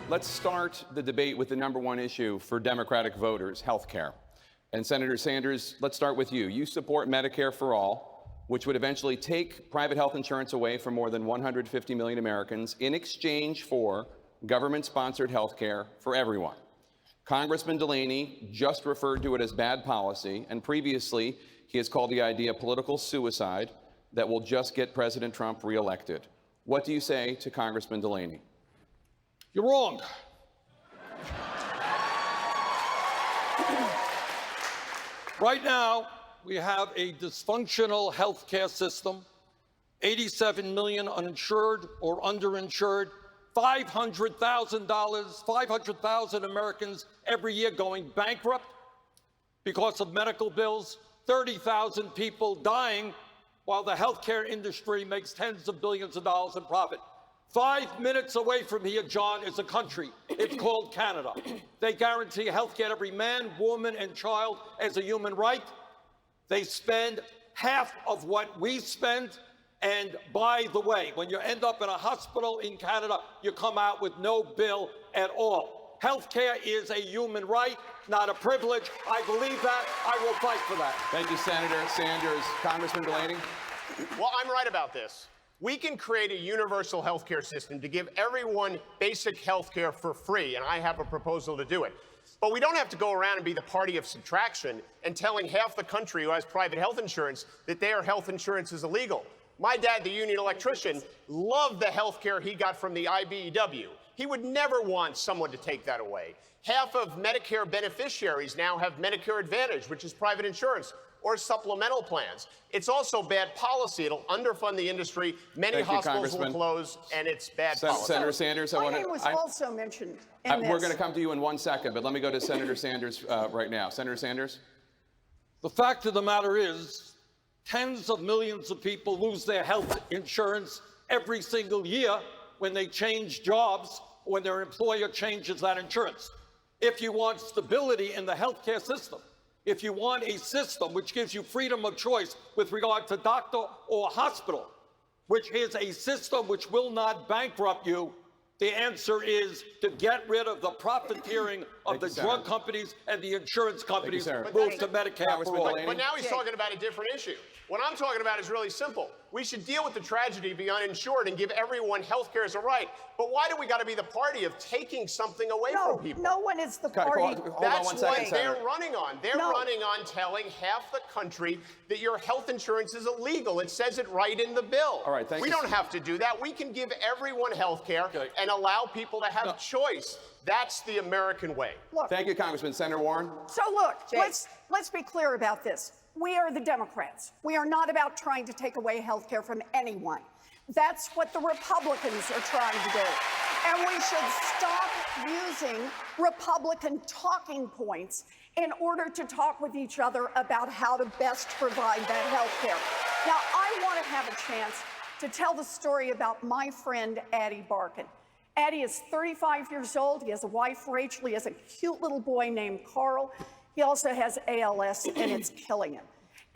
let's start the debate with the number one issue for Democratic voters, health care. And Senator Sanders, let's start with you. You support Medicare for all, which would eventually take private health insurance away from more than 150 million Americans in exchange for government-sponsored health care for everyone. Congressman Delaney just referred to it as bad policy, and previously he has called the idea political suicide that will just get President Trump reelected. What do you say to Congressman Delaney? You're wrong. Right now, we have a dysfunctional healthcare system, 87 million uninsured or underinsured, $500,000 Americans every year going bankrupt because of medical bills, 30,000 people dying while the healthcare industry makes tens of billions of dollars in profit. 5 minutes away from here, John, is a country. It's called Canada. They guarantee health care to every man, woman, and child as a human right. They spend half of what we spend. And by the way, when you end up in a hospital in Canada, you come out with no bill at all. Health care is a human right, not a privilege. I believe that. I will fight for that. Thank you, Senator Sanders. Congressman Delaney? Well, I'm right about this. We can create a universal health care system to give everyone basic health care for free, and I have a proposal to do it. But we don't have to go around and be the party of subtraction and telling half the country who has private health insurance that their health insurance is illegal. My dad, the union electrician, loved the health care he got from the IBEW. He would never want someone to take that away. Half of Medicare beneficiaries now have Medicare Advantage, which is private insurance, or supplemental plans. It's also bad policy. It'll underfund the industry. Many hospitals will close, and it's bad policy. Senator Sanders, my name was also mentioned in this. We're going to come to you in 1 second, but let me go to Senator Sanders right now. Senator Sanders? The fact of the matter is, tens of millions of people lose their health insurance every single year when they change jobs, when their employer changes that insurance. If you want stability in the healthcare system, if you want a system which gives you freedom of choice with regard to doctor or hospital, which is a system which will not bankrupt you, the answer is to get rid of the profiteering of the drug companies and the insurance companies, move to Medicare for all. But now he's talking about a different issue. What I'm talking about is really simple. We should deal with the tragedy of being uninsured and give everyone health care as a right. But why do we got to be the party of taking something away from people? No one is the party. That's what they're running on. They're running on telling half the country that your health insurance is illegal. It says it right in the bill. All right, we don't have to do that. We can give everyone health care and allow people to have choice. That's the American way. Look, thank you, Congressman. Senator Warren? So look, let's be clear about this. We are the Democrats. We are not about trying to take away health care from anyone. That's what the Republicans are trying to do. And we should stop using Republican talking points in order to talk with each other about how to best provide that health care. Now, I want to have a chance to tell the story about my friend, Addie Barkin. Addie is 35 years old. He has a wife, Rachel. He has a cute little boy named Carl. He also has ALS, and it's killing him.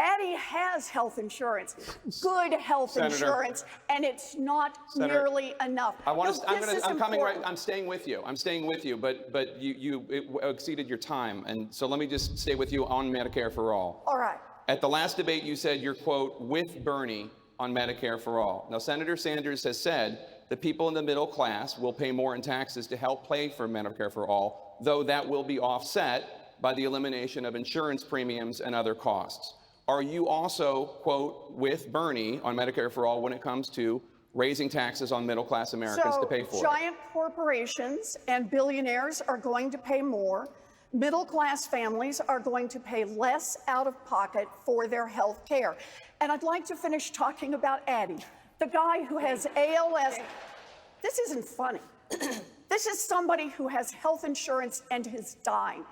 Addie has health insurance, good health insurance, and it's not nearly enough. I'm staying with you. I'm staying with you, but you exceeded your time, and so let me just stay with you on Medicare for all. All right. At the last debate, you said you're, quote, with Bernie on Medicare for all. Now, Senator Sanders has said that people in the middle class will pay more in taxes to help pay for Medicare for all, though that will be offset by the elimination of insurance premiums and other costs. Are you also, quote, with Bernie on Medicare for all when it comes to raising taxes on middle-class Americans to pay for it? So giant corporations and billionaires are going to pay more. Middle-class families are going to pay less out of pocket for their health care. And I'd like to finish talking about Addie, the guy who has ALS. This isn't funny. This is somebody who has health insurance and is dying.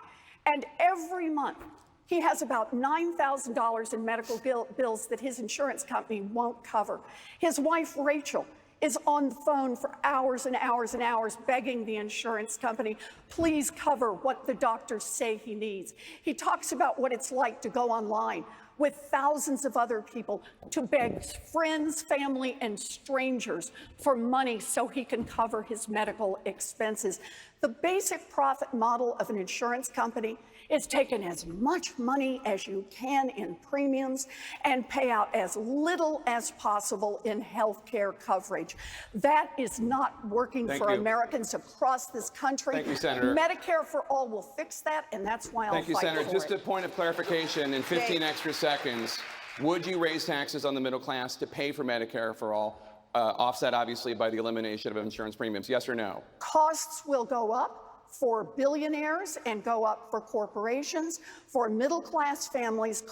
And every month, he has about $9,000 in medical bills that his insurance company won't cover. His wife, Rachel, is on the phone for hours and hours and hours begging the insurance company, please cover what the doctors say he needs. He talks about what it's like to go online, with thousands of other people to beg friends, family, and strangers for money so he can cover his medical expenses. The basic profit model of an insurance company is taking as much money as you can in premiums and pay out as little as possible in health care coverage. That is not working for Americans across this country. Thank you, Senator. Medicare for All will fix that, and that's why I'll fight for it. Thank you, Senator. Just a point of clarification in 15 extra seconds. Would you raise taxes on the middle class to pay for Medicare for All, offset obviously by the elimination of insurance premiums? Yes or no? Costs will go up for billionaires and go up for corporations. For middle-class families,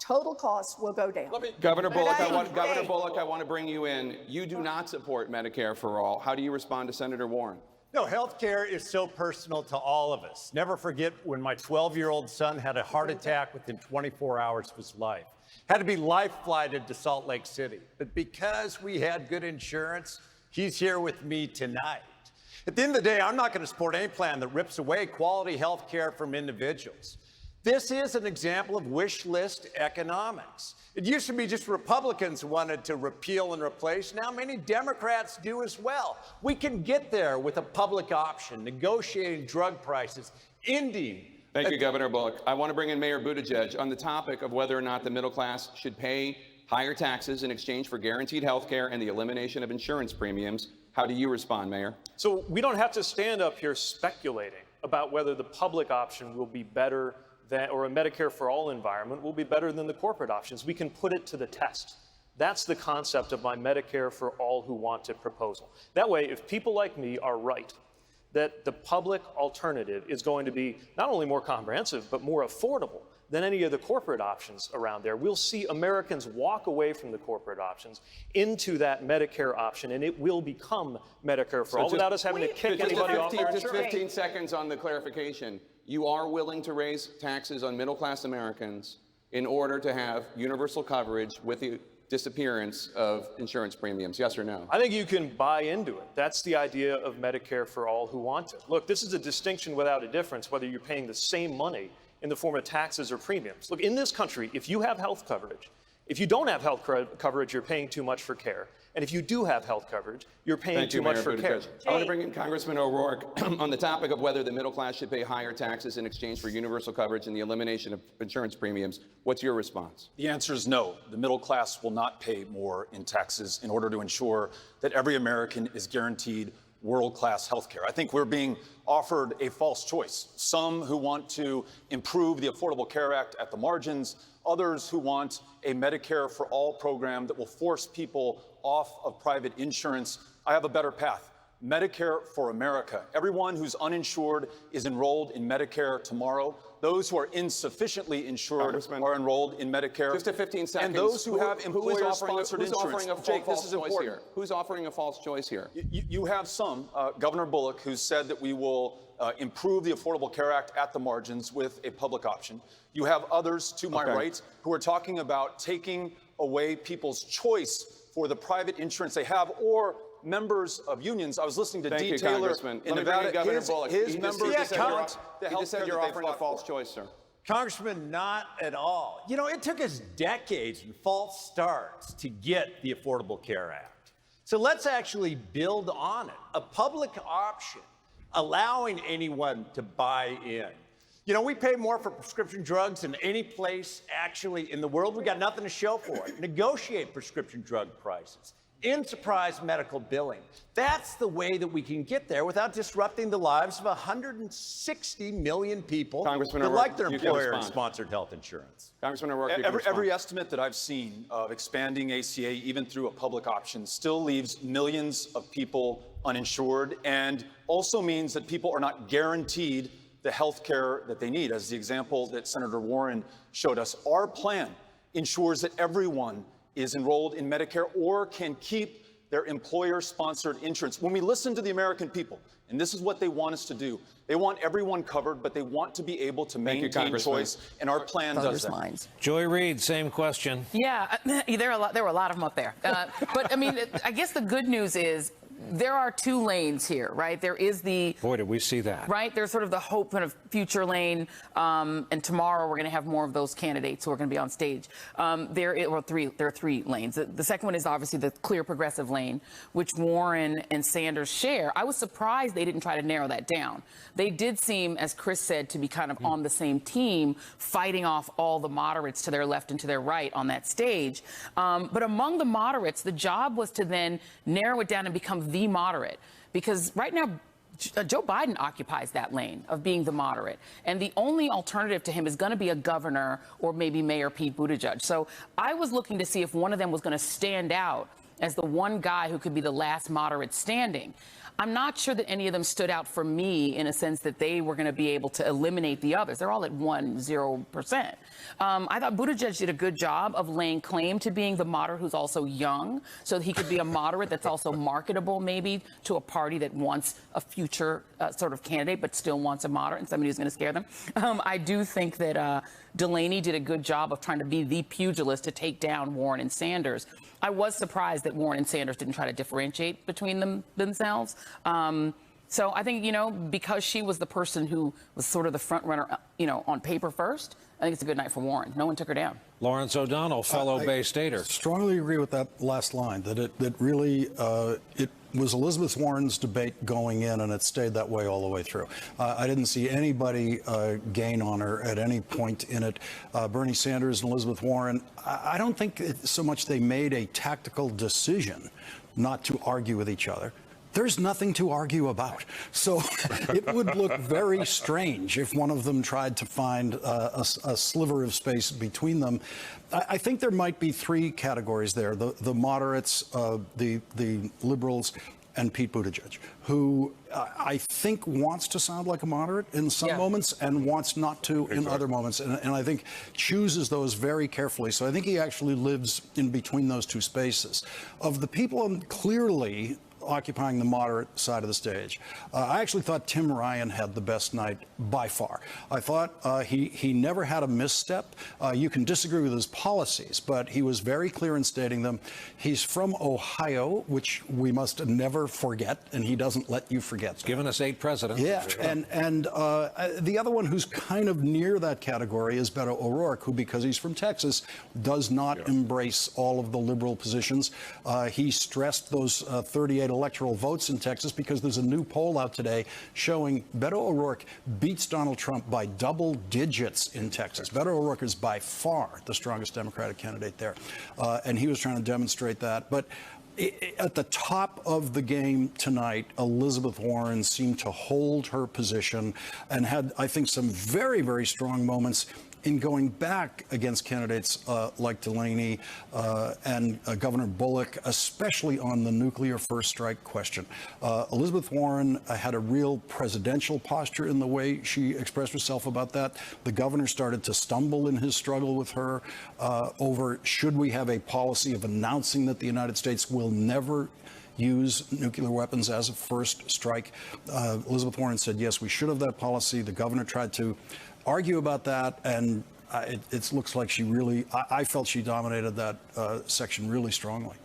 total costs will go down. Governor Bullock, I want to bring you in. You do not support Medicare for All. How do you respond to Senator Warren? No, healthcare is so personal to all of us. Never forget when my 12-year-old son had a heart attack within 24 hours of his life. Had to be life-flighted to Salt Lake City. But because we had good insurance, he's here with me tonight. At the end of the day, I'm not going to support any plan that rips away quality health care from individuals. This is an example of wish list economics. It used to be just Republicans who wanted to repeal and replace. Now many Democrats do as well. We can get there with a public option, negotiating drug prices, ending. Thank you, Governor Bullock. I want to bring in Mayor Buttigieg on the topic of whether or not the middle class should pay higher taxes in exchange for guaranteed health care and the elimination of insurance premiums. How do you respond, Mayor? So we don't have to stand up here speculating about whether the public option will be better than, or a Medicare for All environment will be better than the corporate options. We can put it to the test. That's the concept of my Medicare for All who want it proposal. That way, if people like me are right, that the public alternative is going to be not only more comprehensive, but more affordable than any of the corporate options around there. We'll see Americans walk away from the corporate options into that Medicare option, and it will become Medicare for All without us having to kick anybody off their Just insurance. 15 seconds on the clarification. You are willing to raise taxes on middle-class Americans in order to have universal coverage with the disappearance of insurance premiums, yes or no? I think you can buy into it. That's the idea of Medicare for All who want it. Look, this is a distinction without a difference, whether you're paying the same money in the form of taxes or premiums. Look, in this country, if you have health coverage, if you don't have health coverage, you're paying too much for care. And if you do have health coverage, you're paying too much for care. I want to bring in Congressman O'Rourke on the topic of whether the middle class should pay higher taxes in exchange for universal coverage and the elimination of insurance premiums. What's your response? The answer is no. The middle class will not pay more in taxes in order to ensure that every American is guaranteed world-class health care. I think we're being offered a false choice. Some who want to improve the Affordable Care Act at the margins, others who want a Medicare for All program that will force people off of private insurance. I have a better path. Medicare for America. Everyone who's uninsured is enrolled in Medicare tomorrow. Those who are insufficiently insured are enrolled in Medicare. Just to 15 seconds. And those who have employer-sponsored insurance. Offering a Jake, this is important. Who's offering a false choice here? You have some, Governor Bullock, who said that we will improve the Affordable Care Act at the margins with a public option. You have others, to my right, who are talking about taking away people's choice for the private insurance they have, or members of unions. I was listening to D. Taylor in Nevada. Governor Bullock. His members count the You just said you're offering a false for. choice, sir. Congressman, not at all. You know, it took us decades and false starts to get the Affordable Care Act. So let's actually build on it. A public option, allowing anyone to buy in. You know, we pay more for prescription drugs than any place actually in the world. We got nothing to show for it. Negotiate prescription drug prices. Enterprise medical billing. That's the way that we can get there without disrupting the lives of 160 million people Congressman that O'Rourke, like their you can respond. employer-sponsored health insurance. Congressman O'Rourke, you can respond. Every estimate that I've seen of expanding ACA, even through a public option, still leaves millions of people uninsured, and also means that people are not guaranteed the health care that they need. As the example that Senator Warren showed us, our plan ensures that everyone is enrolled in Medicare or can keep their employer-sponsored insurance. When we listen to the American people, and this is what they want us to do, they want everyone covered, but they want to be able to maintain choice, and our plan does that. Joy Reid, same question. Yeah, there were a lot of them up there. But I mean, I guess the good news is there are two lanes here, right? There is the Boy, did we see that. right. There's sort of the hope kind of future lane, and tomorrow we're going to have more of those candidates who are going to be on stage. There are three lanes. The second one is obviously the clear progressive lane, which Warren and Sanders share. I was surprised they didn't try to narrow that down. They did seem, as Chris said, to be kind of on the same team, fighting off all the moderates to their left and to their right on that stage. But among the moderates, the job was to then narrow it down and become the moderate. Because right now, Joe Biden occupies that lane of being the moderate. And the only alternative to him is going to be a governor or maybe Mayor Pete Buttigieg. So I was looking to see if one of them was going to stand out as the one guy who could be the last moderate standing. I'm not sure that any of them stood out for me in a sense that they were going to be able to eliminate the others. They're all at 0%. I thought Buttigieg did a good job of laying claim to being the moderate who's also young, so that he could be a moderate that's also marketable maybe to a party that wants a future sort of candidate but still wants a moderate and somebody who's going to scare them. I do think that Delaney did a good job of trying to be the pugilist to take down Warren and Sanders. I was surprised that Warren and Sanders didn't try to differentiate between themselves. So I think, because she was the person who was sort of the front runner, on paper first, I think it's a good night for Warren. No one took her down. Lawrence O'Donnell, fellow Bay Stater. Strongly agree with that last line, that it really it was Elizabeth Warren's debate going in, and it stayed that way all the way through. I didn't see anybody gain on her at any point in it. Bernie Sanders and Elizabeth Warren, I don't think so much they made a tactical decision not to argue with each other. There's nothing to argue about. So it would look very strange if one of them tried to find a sliver of space between them. I think there might be three categories there: the moderates, the liberals, and Pete Buttigieg, who I think wants to sound like a moderate in some moments and wants not to in other moments. And I think chooses those very carefully. So I think he actually lives in between those two spaces. Of the people clearly occupying the moderate side of the stage, I actually thought Tim Ryan had the best night by far. I thought he never had a misstep. You can disagree with his policies, but he was very clear in stating them. He's from Ohio, which we must never forget, and he doesn't let you forget. He's given us 8 presidents. Yeah, and the other one who's kind of near that category is Beto O'Rourke, who, because he's from Texas, does not embrace all of the liberal positions. He stressed those 38 electoral votes in Texas because there's a new poll out today showing Beto O'Rourke beats Donald Trump by double digits in Texas. Beto O'Rourke is by far the strongest Democratic candidate there, and he was trying to demonstrate that. But at the top of the game tonight, Elizabeth Warren seemed to hold her position and had, I think, some very, very strong moments in going back against candidates like Delaney and Governor Bullock, especially on the nuclear first strike question. Elizabeth Warren had a real presidential posture in the way she expressed herself about that. The governor started to stumble in his struggle with her over should we have a policy of announcing that the United States will never use nuclear weapons as a first strike. Elizabeth Warren said, yes, we should have that policy. The governor tried to argue about that, and it looks like she really, I felt she dominated that section really strongly.